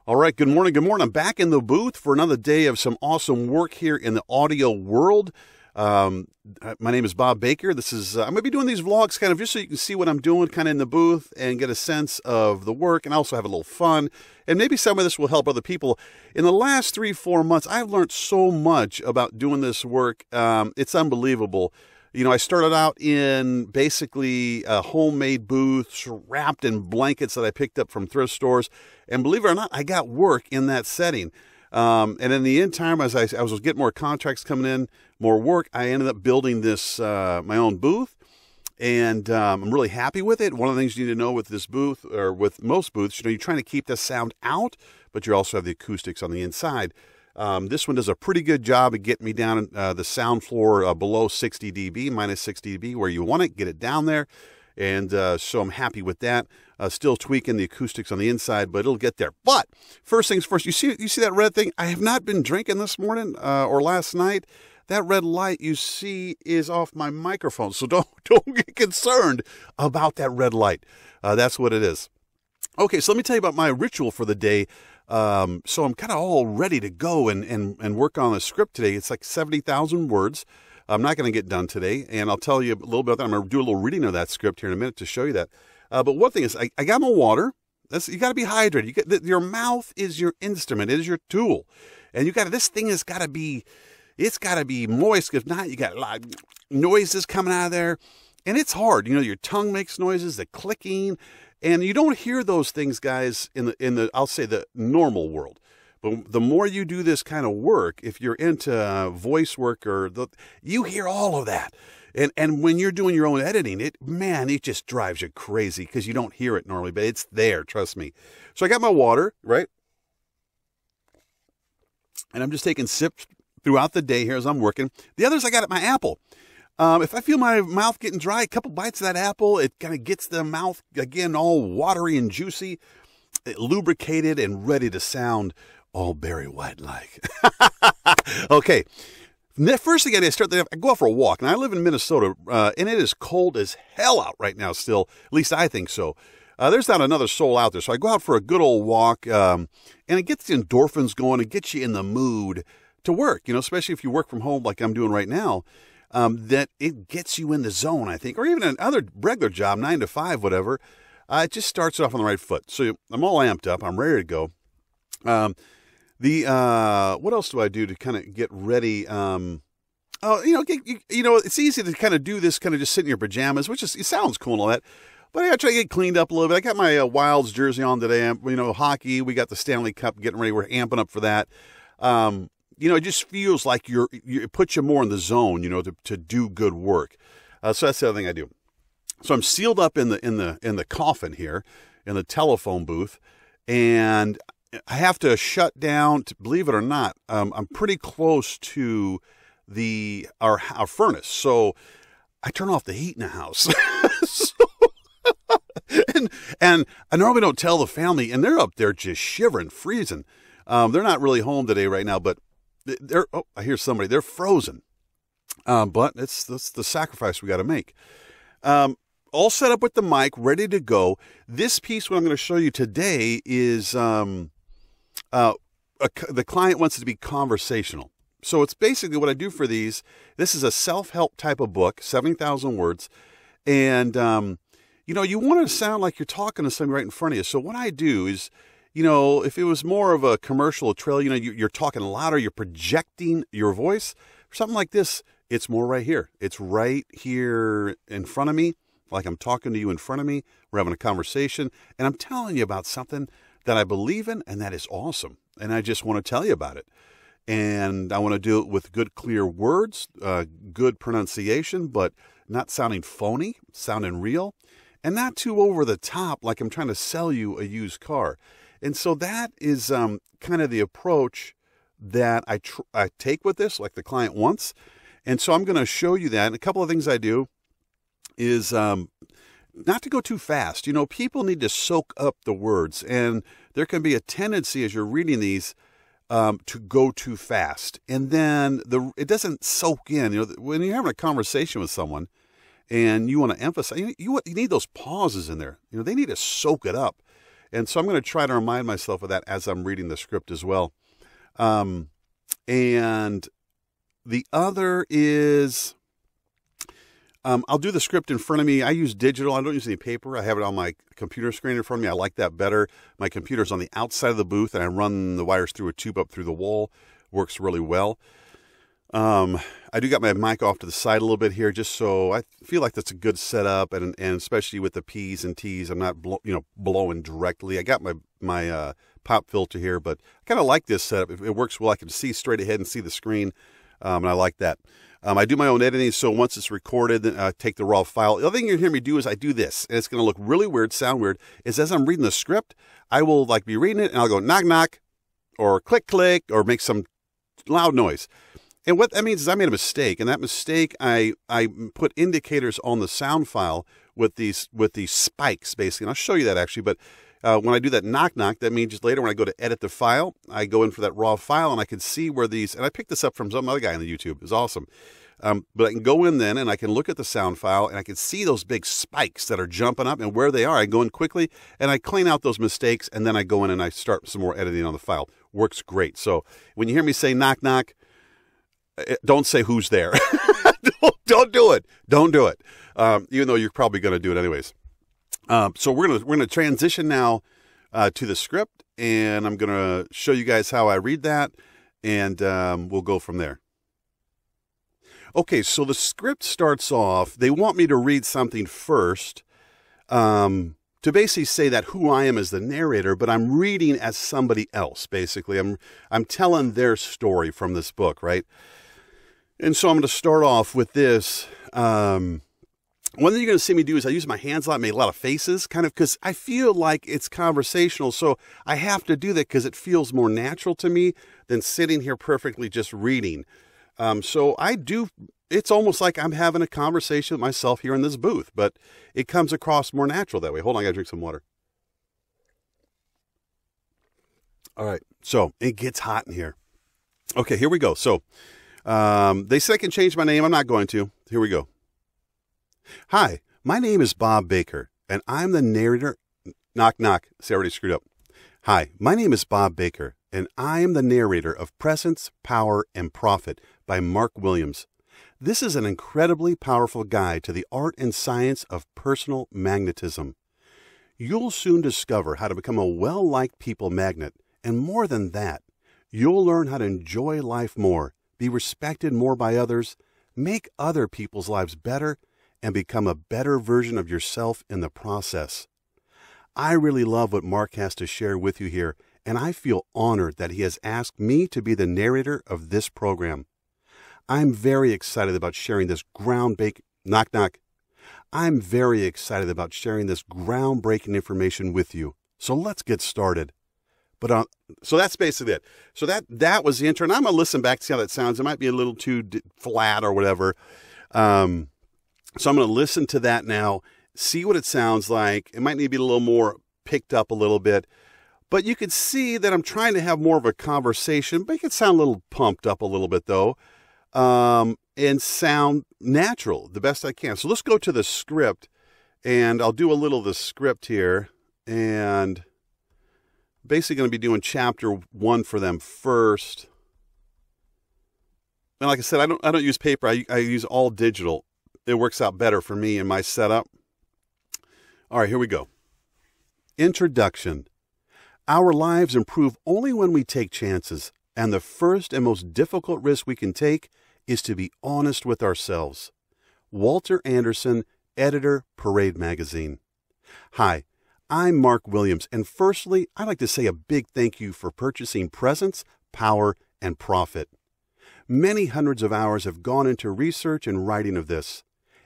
All right, good morning. Good morning. I'm back in the booth for another day of some awesome work here in the audio world. My name is Bob Baker. This is I'm going to be doing these vlogs kind of just so you can see what I'm doing kind of in the booth and get a sense of the work and also have a little fun. And maybe some of this will help other people. In the last 3-4 months, I've learned so much about doing this work. It's unbelievable. You know, I started out in basically homemade booths wrapped in blankets that I picked up from thrift stores. And believe it or not, I got work in that setting. And in the end time, as I was getting more contracts coming in, more work, I ended up building this, my own booth. And I'm really happy with it. One of the things you need to know with this booth, or with most booths, you know, you're trying to keep the sound out, but you also have the acoustics on the inside. This one does a pretty good job of getting me down the sound floor below 60 dB, minus 60 dB, where you want it, get it down there. And so I'm happy with that. Still tweaking the acoustics on the inside, but it'll get there. But first things first, you see that red thing? I have not been drinking this morning or last night. That red light you see is off my microphone, so don't get concerned about that red light. That's what it is. Okay, so let me tell you about my ritual for the day. So I'm kind of all ready to go and work on the script today. It's like 70,000 words. I'm not going to get done today, and I'll tell you a little bit about that. I'm going to do a little reading of that script here in a minute to show you that. But one thing is, I got my water. You got to be hydrated. Your mouth is your instrument. It is your tool, and this thing has got to be, it's got to be moist. If not, you got a lot of noises coming out of there, and it's hard. You know, your tongue makes noises, the clicking, and you don't hear those things, guys, in the I'll say the normal world. But the more you do this kind of work, if you're into voice work you hear all of that. And when you're doing your own editing, it just drives you crazy because you don't hear it normally, but it's there, trust me. So I got my water, right? And I'm just taking sips throughout the day here as I'm working. The others I got at my apple. If I feel my mouth getting dry, a couple bites of that apple, it kind of gets the mouth, again, all watery and juicy, lubricated and ready to sound all Barry White-like. Okay. The first thing I do, I go out for a walk. And I live in Minnesota, and it is cold as hell out right now still. At least I think so. There's not another soul out there. So I go out for a good old walk, and it gets the endorphins going. It gets you in the mood to work, you know, especially if you work from home like I'm doing right now. That it gets you in the zone, I think. Or even another regular job, 9 to 5, whatever. It just starts off on the right foot. So I'm all amped up. I'm ready to go. What else do I do to kind of get ready? It's easy to kind of do this, kind of just sit in your pajamas, which is, it sounds cool and all that. But I got to try to get cleaned up a little bit. I got my Wilds jersey on today. Hockey, we got the Stanley Cup getting ready. We're amping up for that. It just feels like it puts you more in the zone, to do good work. So that's the other thing I do. So I'm sealed up in the coffin here, in the telephone booth, and I have to shut down. Believe it or not, I'm pretty close to our furnace, so I turn off the heat in the house. and I normally don't tell the family, and they're up there just shivering, freezing. They're not really home today right now, but I hear somebody. They're frozen. But that's the sacrifice we got to make. All set up with the mic, ready to go. This piece, what I'm going to show you today, is the client wants it to be conversational. So it's basically what I do for these. This is a self-help type of book, 70,000 words. And, you want to sound like you're talking to somebody right in front of you. So what I do is, if it was more of a commercial trail, you're talking louder, you're projecting your voice. For something like this, it's more right here. It's right here in front of me, like I'm talking to you in front of me. We're having a conversation, and I'm telling you about something that I believe in, and that is awesome. And I just want to tell you about it. And I want to do it with good, clear words, good pronunciation, but not sounding phony, sounding real, and not too over the top like I'm trying to sell you a used car. And so that is kind of the approach that I take with this, like the client wants. And so I'm going to show you that. And a couple of things I do is not to go too fast. People need to soak up the words, and there can be a tendency as you're reading these to go too fast, and then it doesn't soak in. When you're having a conversation with someone, and you want to emphasize, you need those pauses in there. They need to soak it up, And so I'm going to try to remind myself of that as I'm reading the script as well. And the other is, I'll do the script in front of me. I use digital. I don't use any paper. I have it on my computer screen in front of me. I like that better. My computer's on the outside of the booth, and I run the wires through a tube up through the wall. Works really well. I do got my mic off to the side a little bit here, just so I feel like that's a good setup, and especially with the P's and T's, I'm not blowing directly. I got my pop filter here, but I kind of like this setup. It works well. I can see straight ahead and see the screen, and I like that. I do my own editing, so once it's recorded, then I take the raw file. The other thing you're hearing me do is I do this, and it's going to look really weird, sound weird, is as I'm reading the script, I will be reading it, and I'll go knock, knock, or click, click, or make some loud noise. And what that means is I made a mistake, and that mistake, I put indicators on the sound file with these spikes, basically. And I'll show you that, actually. But when I do that knock, knock, that means just later when I go to edit the file, I go in for that raw file, and I can see where these, and I picked this up from some other guy on the YouTube. It was awesome. But I can go in then, and I can look at the sound file, and I can see those big spikes that are jumping up and where they are. I go in quickly, and I clean out those mistakes, and then I go in and I start some more editing on the file. Works great. So when you hear me say knock, knock, don't say who's there. Don't do it. Don't do it. Even though you're probably going to do it anyways. So we're gonna transition now to the script, and I'm gonna show you guys how I read that, and we'll go from there. Okay, so the script starts off. They want me to read something first, to basically say that who I am as the narrator, but I'm reading as somebody else. Basically, I'm telling their story from this book, right? And so I'm going to start off with this. One thing you're going to see me do is I use my hands a lot, make a lot of faces, kind of, because I feel like it's conversational. So I have to do that because it feels more natural to me than sitting here perfectly just reading. So I do, it's almost like I'm having a conversation with myself here in this booth, but it comes across more natural that way. Hold on, I got to drink some water. All right, so it gets hot in here. Okay, here we go. So they said I can change my name. I'm not going to. Here we go. Hi, my name is Bob Baker, and I'm the narrator. Knock, knock. See, I already screwed up. Hi, my name is Bob Baker, and I am the narrator of Presence, Power, and Profit by Mark Williams. This is an incredibly powerful guide to the art and science of personal magnetism. You'll soon discover how to become a well-liked people magnet, and more than that, you'll learn how to enjoy life more, be respected more by others, make other people's lives better, and become a better version of yourself in the process. I really love what Mark has to share with you here, and I feel honored that he has asked me to be the narrator of this program. I'm very excited about sharing this knock, knock. I'm very excited about sharing this groundbreaking information with you. So let's get started. But so that's basically it. So that was the intro, and I'm gonna listen back to see how that sounds. It might be a little too flat or whatever. So I'm going to listen to that now, see what it sounds like. It might need to be a little more picked up a little bit. But you can see that I'm trying to have more of a conversation, make it sound a little pumped up a little bit, though, and sound natural the best I can. So let's go to the script, and I'll do a little of the script here. And basically going to be doing chapter 1 for them first. And like I said, I don't use paper. I use all digital. It works out better for me in my setup. All right, here we go. Introduction. Our lives improve only when we take chances, and the first and most difficult risk we can take is to be honest with ourselves. Walter Anderson, editor, Parade Magazine. Hi, I'm Mark Williams, and firstly, I'd like to say a big thank you for purchasing Presence, Power, and Profit. Many hundreds of hours have gone into research and writing of this.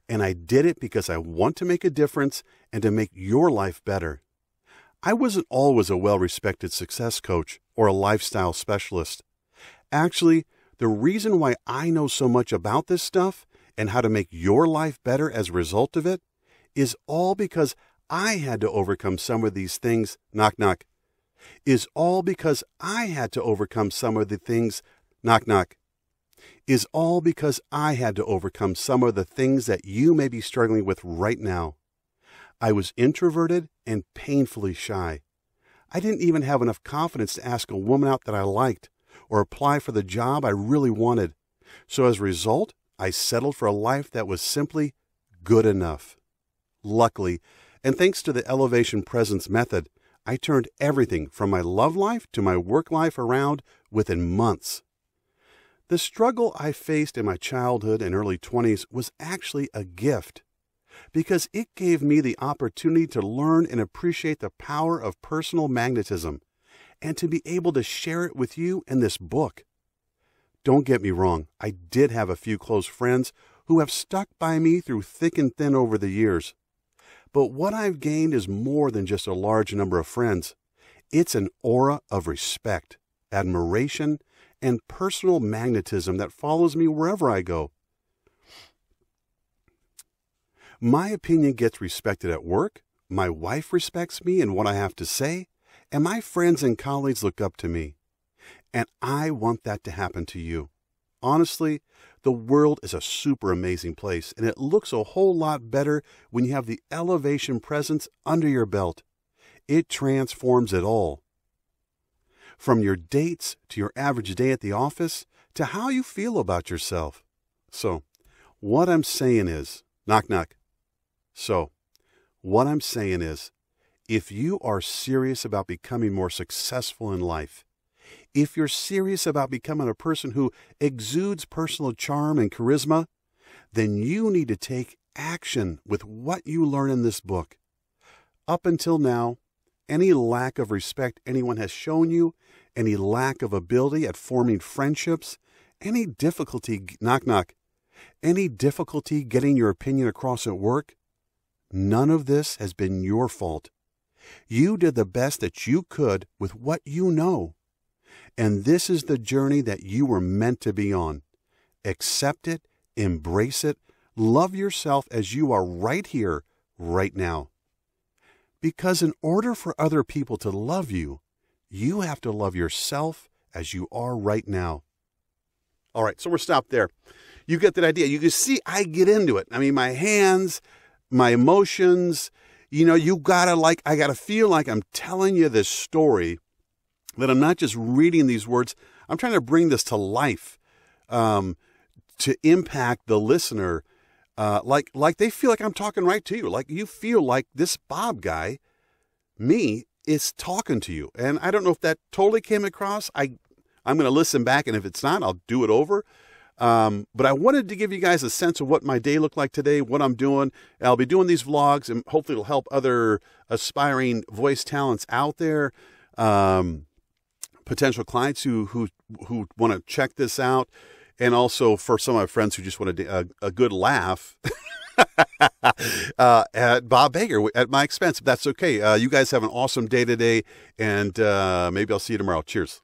And I did it because I want to make a difference and to make your life better. I wasn't always a well-respected success coach or a lifestyle specialist. Actually, the reason why I know so much about this stuff and how to make your life better as a result of it is all because I had to overcome some of these things, knock, knock, is all because I had to overcome some of the things, knock, knock, is all because I had to overcome some of the things that you may be struggling with right now. I was introverted and painfully shy. I didn't even have enough confidence to ask a woman out that I liked or apply for the job I really wanted. So as a result, I settled for a life that was simply good enough. Luckily, and thanks to the Elevation Presence method, I turned everything from my love life to my work life around within months. The struggle I faced in my childhood and early 20s was actually a gift, because it gave me the opportunity to learn and appreciate the power of personal magnetism and to be able to share it with you in this book. Don't get me wrong, I did have a few close friends who have stuck by me through thick and thin over the years. But what I've gained is more than just a large number of friends. It's an aura of respect, admiration, and personal magnetism that follows me wherever I go. My opinion gets respected at work, my wife respects me and what I have to say, and my friends and colleagues look up to me. And I want that to happen to you. Honestly, the world is a super amazing place, and it looks a whole lot better when you have the Elevation Presence under your belt. It transforms it all. From your dates to your average day at the office to how you feel about yourself. So, what I'm saying is, knock knock. So, what I'm saying is, if you are serious about becoming more successful in life, if you're serious about becoming a person who exudes personal charm and charisma, then you need to take action with what you learn in this book. Up until now, any lack of respect anyone has shown you, any lack of ability at forming friendships, any difficulty, knock knock, any difficulty getting your opinion across at work, none of this has been your fault. You did the best that you could with what you know. And this is the journey that you were meant to be on. Accept it, embrace it, love yourself as you are right here, right now. Because in order for other people to love you, you have to love yourself as you are right now. All right, so we're stopped there. You get that idea. You can see I get into it. I mean, my hands, my emotions, you gotta I gotta feel like I'm telling you this story, that I'm not just reading these words. I'm trying to bring this to life, to impact the listener, like they feel like I'm talking right to you. Like you feel like this Bob guy, me, is talking to you. And I don't know if that totally came across. I'm going to listen back, and if it's not, I'll do it over. But I wanted to give you guys a sense of what my day looked like today, what I'm doing. I'll be doing these vlogs, and hopefully it'll help other aspiring voice talents out there. Potential clients who want to check this out, and also for some of my friends who just want a good laugh at Bob Baker at my expense. If that's okay. You guys have an awesome day today, and maybe I'll see you tomorrow. Cheers.